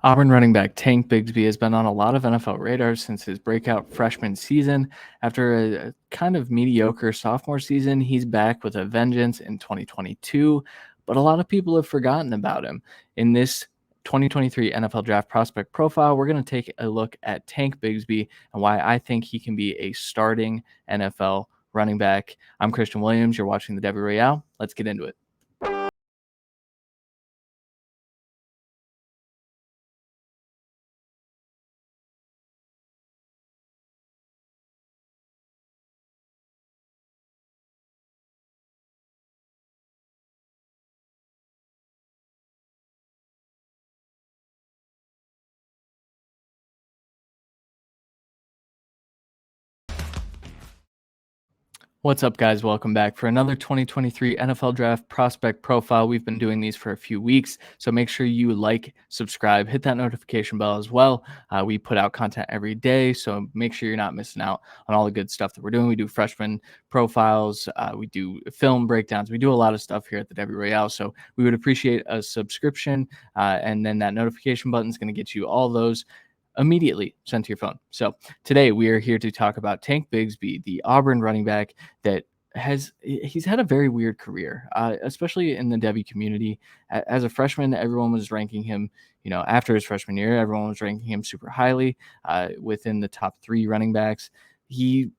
Auburn running back Tank Bigsby has been on a lot of NFL radars since his breakout freshman season. After a kind of mediocre sophomore season, he's back with a vengeance in 2022, but a lot of people have forgotten about him. In this 2023 NFL Draft Prospect Profile, we're going to take a look at Tank Bigsby and why I think he can be a starting NFL running back. I'm Christian Williams. You're watching the Debbie Royale. Let's get into it. What's up, guys? Welcome back for another 2023 NFL Draft Prospect Profile. We've been doing these for a few weeks, so make sure you like, subscribe, hit that notification bell as well. We put out content every day, so make sure you're not missing out on all the good stuff that we're doing. We do freshman profiles, we do film breakdowns, we do a lot of stuff here at the Debbie Royale, so we would appreciate a subscription, and then that notification button is going to get you all those immediately sent to your phone. So today we are here to talk about Tank Bigsby, the Auburn running back that he's had a very weird career, especially in the Debbie community. As a freshman, everyone was ranking him, after his freshman year, everyone was ranking him super highly within the top 3 running backs. He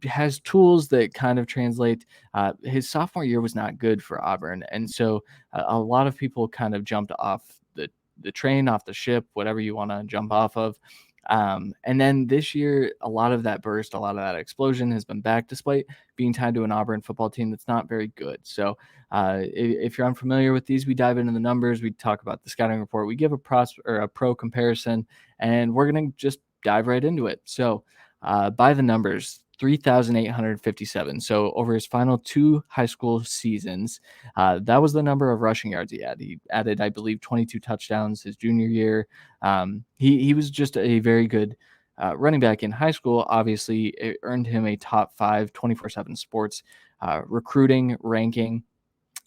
has tools that kind of translate. His sophomore year was not good for Auburn, and so a lot of people kind of jumped off the train, off the ship, whatever you want to jump off of. And then this year, a lot of that burst, a lot of that explosion has been back, despite being tied to an Auburn football team that's not very good. So, if you're unfamiliar with these, we dive into the numbers, we talk about the scouting report, we give a pro comparison, and we're gonna just dive right into it. So, by the numbers, 3,857. So over his final 2 high school seasons, that was the number of rushing yards he had. He added, I believe, 22 touchdowns his junior year. He was just a very good running back in high school. Obviously, it earned him a top 5 24/7 sports recruiting ranking.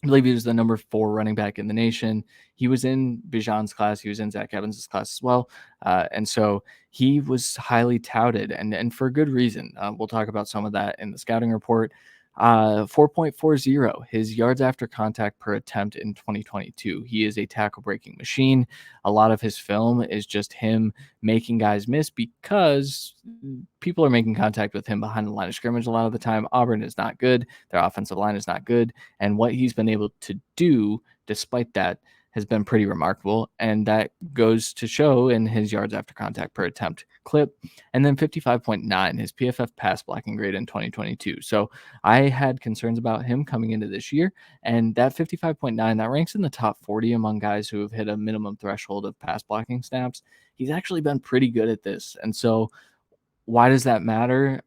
I believe he was the number 4 running back in the nation. He was in Bijan's class. He was in Zach Evans' class as well. And so he was highly touted, and for good reason. We'll talk about some of that in the scouting report. 4.40, his yards after contact per attempt in 2022. He is a tackle breaking machine. A lot of his film is just him making guys miss because people are making contact with him behind the line of scrimmage a lot of the time. Auburn is not good. Their offensive line is not good. And what he's been able to do despite that has been pretty remarkable. And that goes to show in his yards after contact per attempt clip. And then 55.9, his PFF pass blocking grade in 2022. So I had concerns about him coming into this year. And that 55.9, that ranks in the top 40 among guys who have hit a minimum threshold of pass blocking snaps. He's actually been pretty good at this. And so why does that matter?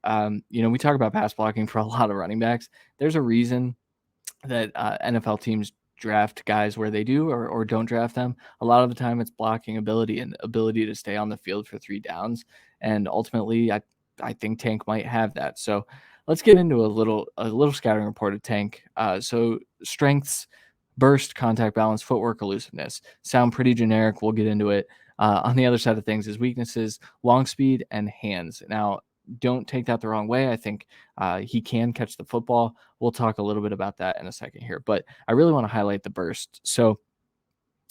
We talk about pass blocking for a lot of running backs. There's a reason that NFL teams draft guys where they do or don't draft them. A lot of the time it's blocking ability and ability to stay on the field for 3 downs. And ultimately, I think Tank might have that. So let's get into a little scouting report of Tank. So strengths, burst, contact balance, footwork, elusiveness sound pretty generic. We'll get into it. On the other side of things, his weaknesses, long speed and hands. Now, don't take that the wrong way. I think he can catch the football. We'll talk a little bit about that in a second here, but I really want to highlight the burst. So,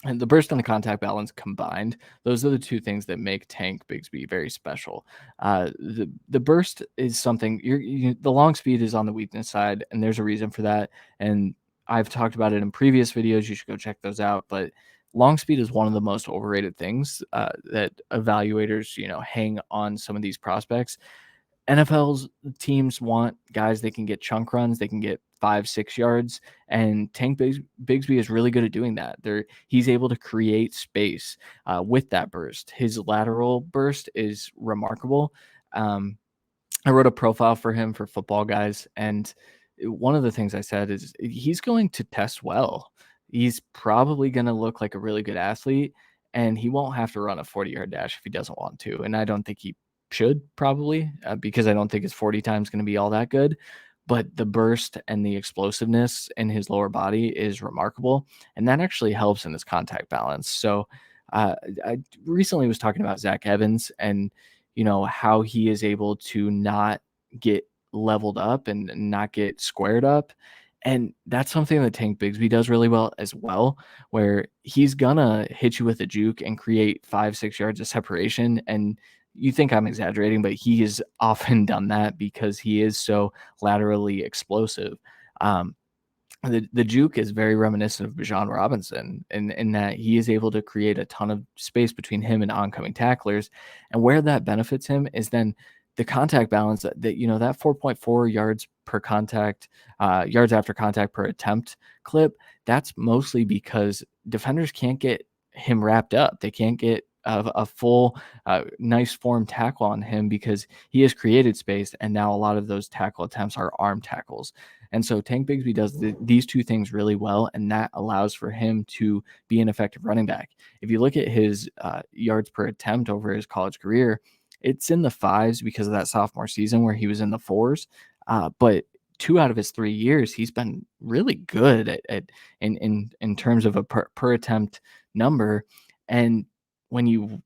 and the burst and the contact balance combined, those are the 2 things that make Tank Bigsby very special. The burst is something, the long speed is on the weakness side, and there's a reason for that. And I've talked about it in previous videos. You should go check those out. But long speed is one of the most overrated things that evaluators, hang on some of these prospects. NFL's teams want guys that can get chunk runs, they can get 5-6 yards, and Bigsby is really good at doing that. He's able to create space with that burst. His lateral burst is remarkable. I wrote a profile for him for Football Guys, and one of the things I said is he's going to test well. He's probably going to look like a really good athlete, and he won't have to run a 40-yard dash if he doesn't want to. And I don't think he should probably because I don't think his 40 time is going to be all that good. But the burst and the explosiveness in his lower body is remarkable, and that actually helps in his contact balance. So Uh, I recently was talking about Zach Evans and, how he is able to not get leveled up and not get squared up. And that's something that Tank Bigsby does really well as well, where he's gonna hit you with a juke and create 5, 6 yards of separation. And you think I'm exaggerating, but he has often done that because he is so laterally explosive. Um, the juke is very reminiscent of Bijan Robinson in that he is able to create a ton of space between him and oncoming tacklers. And where that benefits him is then the contact balance that 4.4 yards per contact, yards after contact per attempt clip. That's mostly because defenders can't get him wrapped up. They can't get a full, nice form tackle on him because he has created space. And now a lot of those tackle attempts are arm tackles. And so Tank Bigsby does these two things really well, and that allows for him to be an effective running back. If you look at his yards per attempt over his college career, it's in the fives because of that sophomore season where he was in the fours. But 2 out of his 3 years, he's been really good in terms of a per attempt number. And when you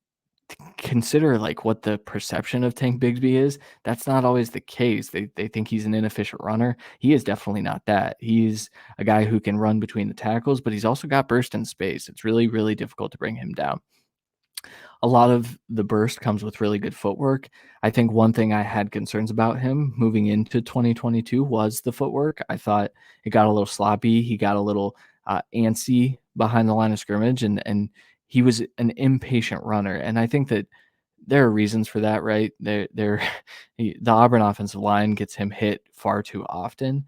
consider like what the perception of Tank Bigsby is, that's not always the case. They think he's an inefficient runner. He is definitely not that. He's a guy who can run between the tackles, but he's also got burst in space. It's really, really difficult to bring him down. A lot of the burst comes with really good footwork. I think one thing I had concerns about him moving into 2022 was the footwork. I thought it got a little sloppy. He got a little antsy behind the line of scrimmage, and he was an impatient runner. And I think that there are reasons for that, right? There, the Auburn offensive line gets him hit far too often,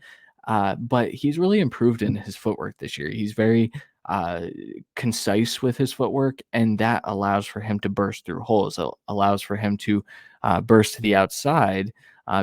but he's really improved in his footwork this year. He's very uh, concise with his footwork, and that allows for him to burst through holes. It allows for him to burst to the outside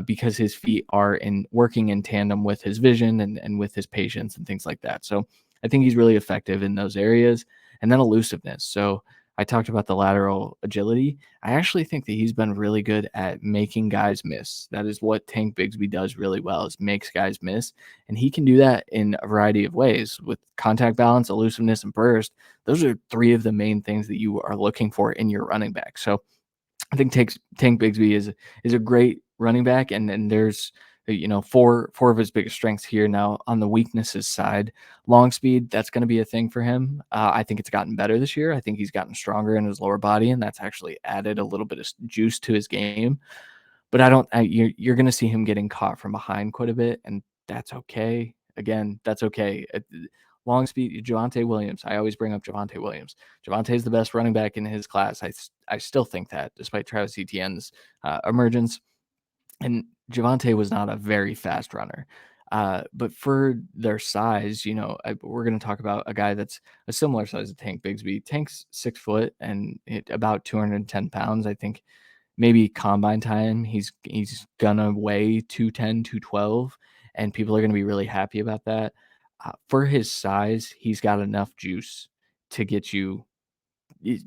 because his feet are in working in tandem with his vision and with his patience and things like that. So I think he's really effective in those areas. And then elusiveness. So I talked about the lateral agility. I actually think that he's been really good at making guys miss. That is what Tank Bigsby does really well, is makes guys miss. And he can do that in a variety of ways with contact balance, elusiveness, and burst. Those are 3 of the main things that you are looking for in your running back. So I think Tank Bigsby is a great running back, and there's four of his biggest strengths here. Now on the weaknesses side, long speed, that's going to be a thing for him. I think it's gotten better this year. I think he's gotten stronger in his lower body, and that's actually added a little bit of juice to his game. But I don't. You're going to see him getting caught from behind quite a bit, and that's okay. Again, that's okay. Long speed, Javonte Williams. I always bring up Javonte Williams. Javonte is the best running back in his class. I still think that, despite Travis Etienne's emergence. And Javonte was not a very fast runner. But for their size, we're going to talk about a guy that's a similar size to Tank Bigsby. Tank's 6 foot and about 210 pounds. I think maybe combine time, he's gonna weigh 210, 212, and people are gonna be really happy about that. For his size, he's got enough juice to get you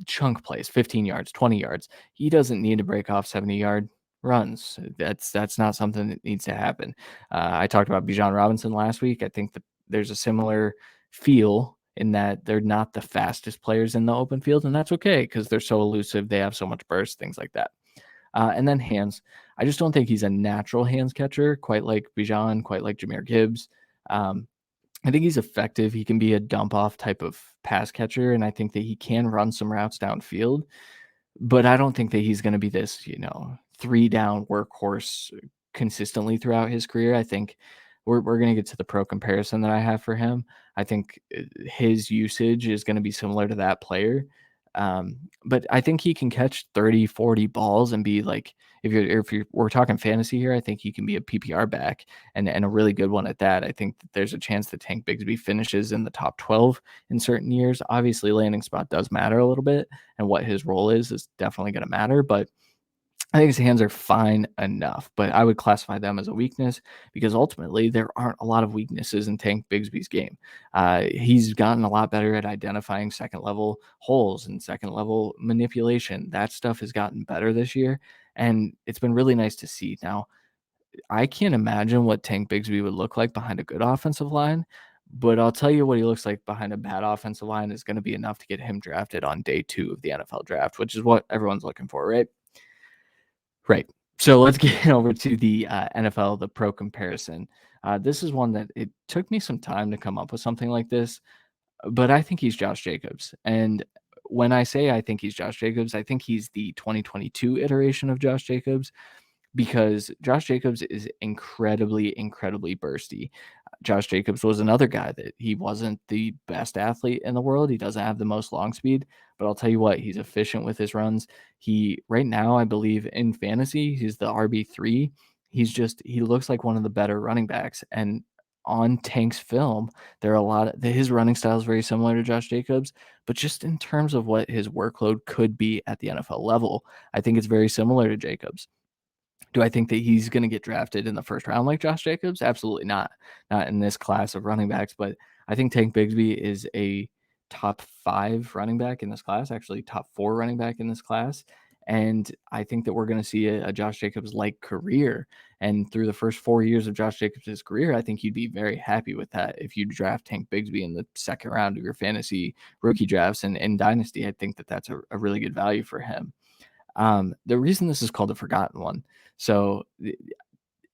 chunk plays, 15 yards, 20 yards. He doesn't need to break off 70-yard runs. That's not something that needs to happen. I talked about Bijan Robinson last week. I think that there's a similar feel in that they're not the fastest players in the open field, and that's okay because they're so elusive. They have so much burst, things like that. And then hands. I just don't think he's a natural hands catcher, quite like Bijan, quite like Jahmyr Gibbs. Um, I think he's effective. He can be a dump off type of pass catcher, and I think that he can run some routes downfield. But I don't think that he's going to be this, 3 down workhorse consistently throughout his career. I think we're going to get to the pro comparison that I have for him. I think his usage is going to be similar to that player. But I think he can catch 30, 40 balls and be like, we're talking fantasy here, I think he can be a PPR back and a really good one at that. I think that there's a chance that Tank Bigsby finishes in the top 12 in certain years. Obviously, landing spot does matter a little bit, and what his role is definitely going to matter. But I think his hands are fine enough, but I would classify them as a weakness because ultimately there aren't a lot of weaknesses in Tank Bigsby's game. He's gotten a lot better at identifying second level holes and second level manipulation. That stuff has gotten better this year, and it's been really nice to see. Now, I can't imagine what Tank Bigsby would look like behind a good offensive line, but I'll tell you what he looks like behind a bad offensive line is going to be enough to get him drafted on day 2 of the NFL draft, which is what everyone's looking for, right? Right. So let's get over to the NFL, the pro comparison. This is one that it took me some time to come up with something like this, but I think he's Josh Jacobs. And when I say I think he's Josh Jacobs, I think he's the 2022 iteration of Josh Jacobs because Josh Jacobs is incredibly, incredibly bursty. Josh Jacobs was another guy that he wasn't the best athlete in the world. He doesn't have the most long speed, but I'll tell you what, he's efficient with his runs. He right now, I believe in fantasy, he's the RB3. He looks like one of the better running backs. And on Tank's film, there are a lot of his running style is very similar to Josh Jacobs, but just in terms of what his workload could be at the NFL level, I think it's very similar to Jacobs. Do I think that he's going to get drafted in the first round like Josh Jacobs? Absolutely not. Not in this class of running backs, but I think Tank Bigsby is a top 5 running back in this class, actually top 4 running back in this class. And I think that we're going to see a Josh Jacobs like career. And through the first 4 years of Josh Jacobs' career, I think you'd be very happy with that if you draft Tank Bigsby in the second round of your fantasy rookie drafts and Dynasty. I think that that's a really good value for him. The reason this is called the forgotten one. So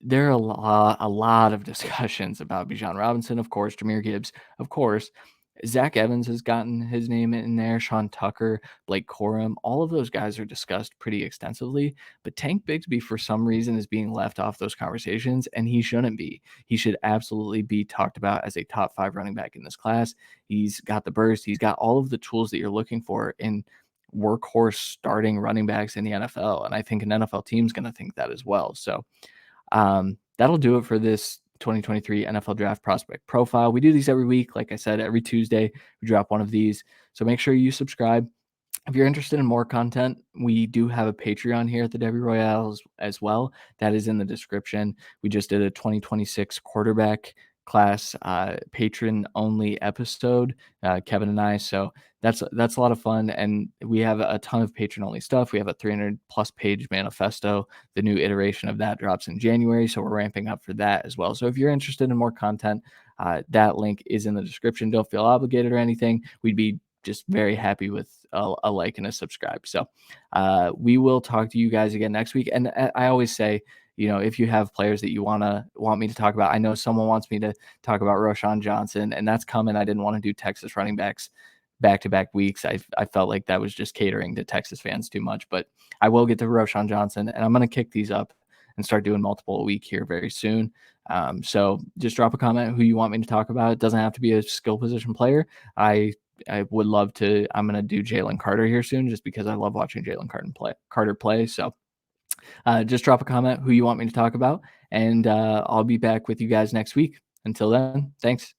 there are a lot of discussions about Bijan Robinson, of course, Jahmyr Gibbs, of course. Zach Evans has gotten his name in there, Sean Tucker, Blake Corum, all of those guys are discussed pretty extensively. But Tank Bigsby, for some reason, is being left off those conversations, and he shouldn't be. He should absolutely be talked about as a top 5 running back in this class. He's got the burst, he's got all of the tools that you're looking for in workhorse starting running backs in the NFL. And I think an NFL team's going to think that as well. So that'll do it for this 2023 NFL Draft Prospect Profile. We do these every week. Like I said, every Tuesday, we drop one of these. So make sure you subscribe. If you're interested in more content, we do have a Patreon here at the Debbie Royale as well. That is in the description. We just did a 2026 quarterback class patron only episode, Kevin and I. So that's a lot of fun, and we have a ton of patron only stuff. We have a 300 plus page manifesto. The new iteration of that drops in January, so we're ramping up for that as well. So if you're interested in more content, that link is in the description. Don't feel obligated or anything. We'd be just very happy with a like and a subscribe. So we will talk to you guys again next week. And I always say, if you have players that you want me to talk about, I know someone wants me to talk about Roschon Johnson, and that's coming. I didn't want to do Texas running backs back-to-back weeks. I felt like that was just catering to Texas fans too much, but I will get to Roschon Johnson, and I'm going to kick these up and start doing multiple a week here very soon. So just drop a comment who you want me to talk about. It doesn't have to be a skill position player. I would love to. I'm going to do Jalen Carter here soon just because I love watching Jalen Carter play. So just drop a comment who you want me to talk about, and I'll be back with you guys next week. Until then, thanks.